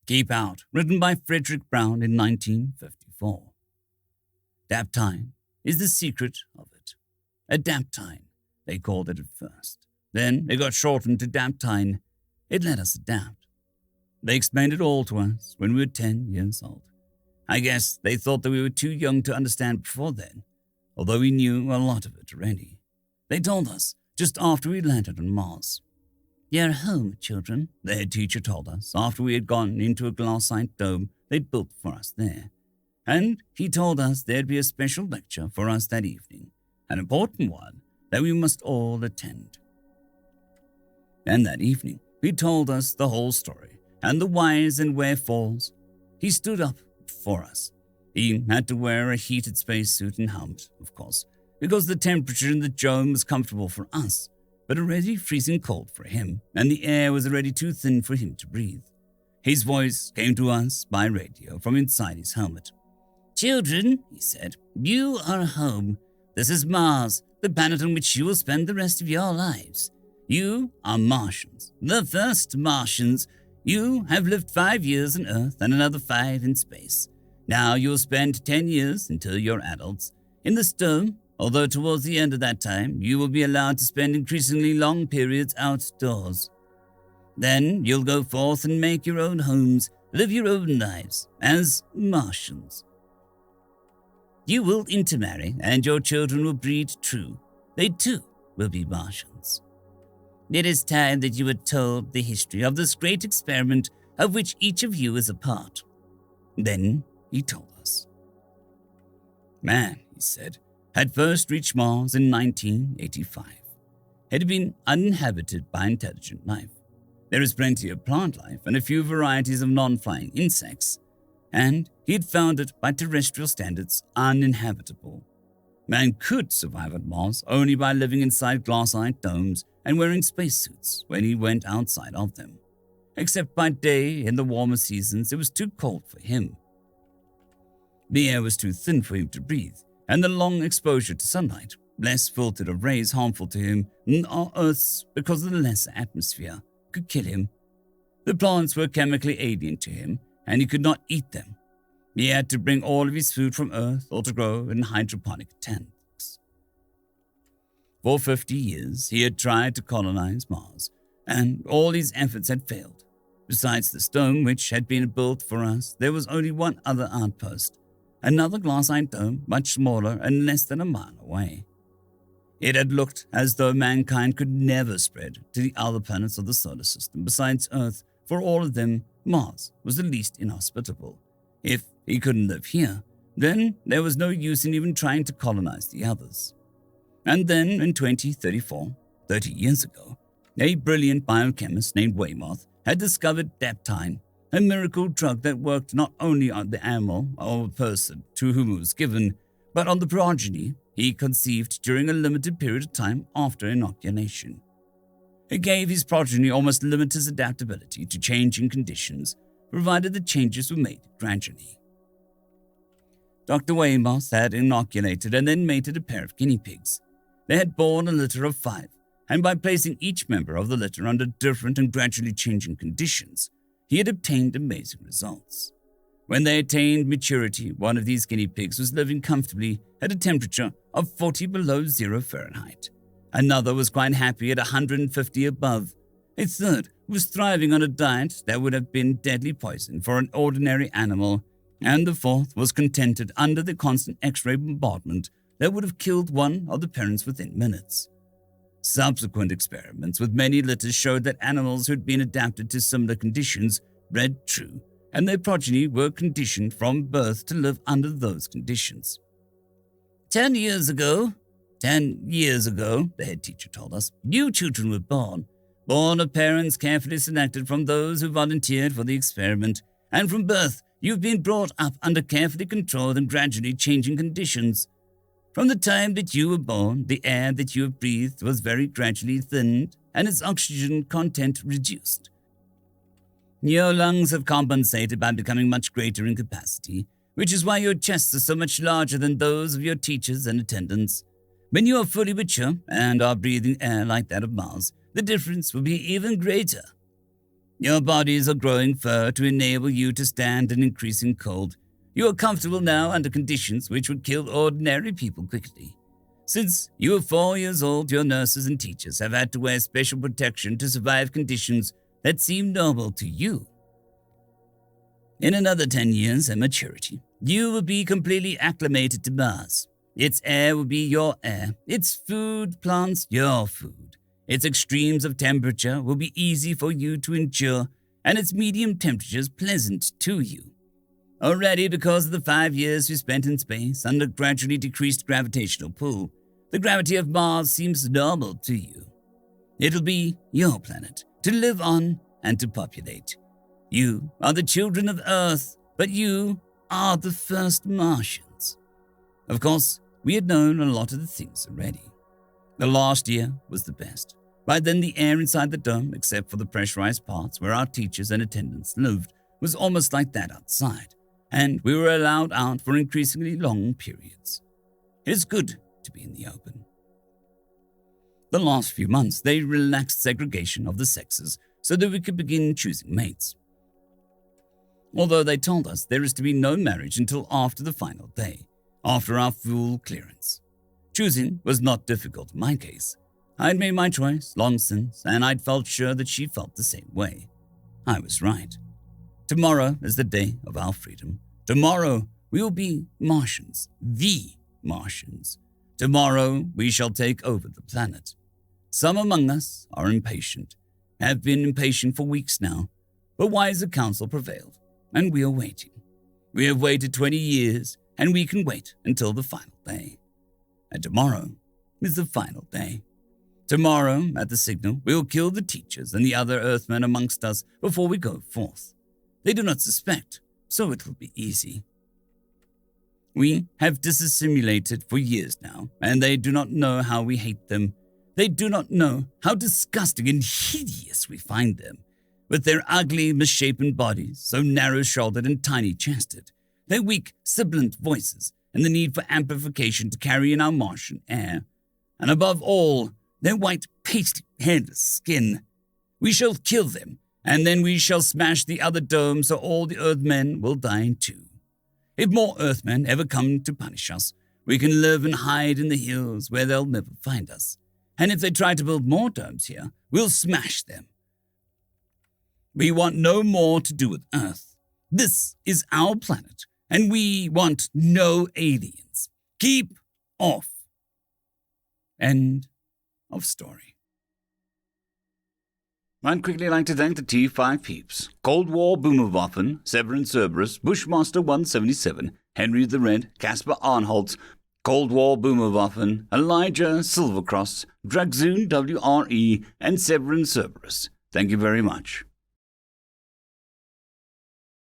Keep Out, written by Frederick Brown in 1954. Daptine is the secret of it. Adaptine, they called it at first. Then it got shortened to daptine. It let us adapt. They explained it all to us when we were 10 years old. I guess they thought that we were too young to understand before then, although we knew a lot of it already. They told us just after we landed on Mars. "You're home, children," the head teacher told us after we had gone into a glassite dome they'd built for us there. And he told us there'd be a special lecture for us that evening, an important one that we must all attend. And that evening, he told us the whole story and the whys and wherefores. He stood up for us. He had to wear a heated spacesuit and helmet, of course, because the temperature in the dome was comfortable for us, but already freezing cold for him, and the air was already too thin for him to breathe. His voice came to us by radio from inside his helmet. "Children," he said, "you are home. This is Mars, the planet on which you will spend the rest of your lives. You are Martians, the first Martians. You have lived 5 years on Earth and another 5 in space. Now you will spend 10 years until you're adults in this dome, although towards the end of that time, you will be allowed to spend increasingly long periods outdoors. Then you'll go forth and make your own homes, live your own lives as Martians. You will intermarry, and your children will breed true. They too will be Martians. It is time that you were told the history of this great experiment of which each of you is a part." Then he told us. Man, he said, had first reached Mars in 1985. It had been uninhabited by intelligent life. There is plenty of plant life and a few varieties of non-flying insects, and he had found it by terrestrial standards uninhabitable. Man could survive at Mars only by living inside glassite domes and wearing spacesuits when he went outside of them. Except by day in the warmer seasons, it was too cold for him. The air was too thin for him to breathe, and the long exposure to sunlight, less filtered of rays harmful to him than our Earth's because of the lesser atmosphere, could kill him. The plants were chemically alien to him, and he could not eat them. He had to bring all of his food from Earth or to grow in hydroponic tanks. For 50 years, he had tried to colonize Mars, and all his efforts had failed. Besides the dome which had been built for us, there was only one other outpost, another glassite dome much smaller and less than a mile away. It had looked as though mankind could never spread to the other planets of the solar system besides Earth. For all of them, Mars was the least inhospitable. If he couldn't live here, then there was no use in even trying to colonize the others. And then in 2034, 30 years ago, a brilliant biochemist named Weymouth had discovered daptine, a miracle drug that worked not only on the animal or person to whom it was given, but on the progeny he conceived during a limited period of time after inoculation. It gave his progeny almost limitless adaptability to changing conditions, provided the changes were made gradually. Dr. Weymouth had inoculated and then mated a pair of guinea pigs. They had borne a litter of 5, and by placing each member of the litter under different and gradually changing conditions, he had obtained amazing results. When they attained maturity, one of these guinea pigs was living comfortably at a temperature of 40 below 0 Fahrenheit. Another was quite happy at 150 above. A third was thriving on a diet that would have been deadly poison for an ordinary animal, and the fourth was contented under the constant X-ray bombardment that would have killed one of the parents within minutes. Subsequent experiments with many litters showed that animals who had been adapted to similar conditions bred true, and their progeny were conditioned from birth to live under those conditions. 10 years ago, the head teacher told us, you children were born of parents carefully selected from those who volunteered for the experiment, and from birth you've been brought up under carefully controlled and gradually changing conditions. From the time that you were born, the air that you have breathed was very gradually thinned and its oxygen content reduced. Your lungs have compensated by becoming much greater in capacity, which is why your chests are so much larger than those of your teachers and attendants. When you are fully mature and are breathing air like that of Mars, the difference will be even greater. Your bodies are growing fur to enable you to stand an increasing cold. You are comfortable now under conditions which would kill ordinary people quickly. Since you are 4 years old, your nurses and teachers have had to wear special protection to survive conditions that seem normal to you. In another 10 years at maturity, you will be completely acclimated to Mars. Its air will be your air, its food plants your food. Its extremes of temperature will be easy for you to endure, and its medium temperatures pleasant to you. Already, because of the 5 years you spent in space under gradually decreased gravitational pull, the gravity of Mars seems normal to you. It'll be your planet to live on and to populate. You are the children of Earth, but you are the first Martians. Of course, we had known a lot of the things already. The last year was the best. By then, the air inside the dome, except for the pressurized parts where our teachers and attendants lived, was almost like that outside, and we were allowed out for increasingly long periods. It is good to be in the open. The last few months, they relaxed segregation of the sexes so that we could begin choosing mates. Although they told us there is to be no marriage until after the final day, after our full clearance. Choosing was not difficult in my case. I had made my choice long since, and I'd felt sure that she felt the same way. I was right. Tomorrow is the day of our freedom. Tomorrow we will be Martians, the Martians. Tomorrow we shall take over the planet. Some among us are impatient, have been impatient for weeks now, but wiser counsel prevailed, and we are waiting. We have waited 20 years, and we can wait until the final day. And tomorrow is the final day. Tomorrow, at the signal, we will kill the teachers and the other Earthmen amongst us before we go forth. They do not suspect, so it will be easy. We have disassimilated for years now, and they do not know how we hate them. They do not know how disgusting and hideous we find them, with their ugly, misshapen bodies, so narrow-shouldered and tiny-chested, their weak, sibilant voices, and the need for amplification to carry in our Martian air, and above all, their white, pasty, hairless skin. We shall kill them, and then we shall smash the other dome so all the Earthmen will die too. If more Earthmen ever come to punish us, we can live and hide in the hills where they'll never find us. And if they try to build more domes here, we'll smash them. We want no more to do with Earth. This is our planet, and we want no aliens. Keep off. End of story. I'd quickly like to thank the T5 peeps: Cold War Boomerwaffen, Severin Cerberus, Bushmaster 177, Henry the Red, Caspar Arnholtz, Cold War Boomerwaffen, Elijah Silvercross, Dragzoon WRE, and Severin Cerberus. Thank you very much.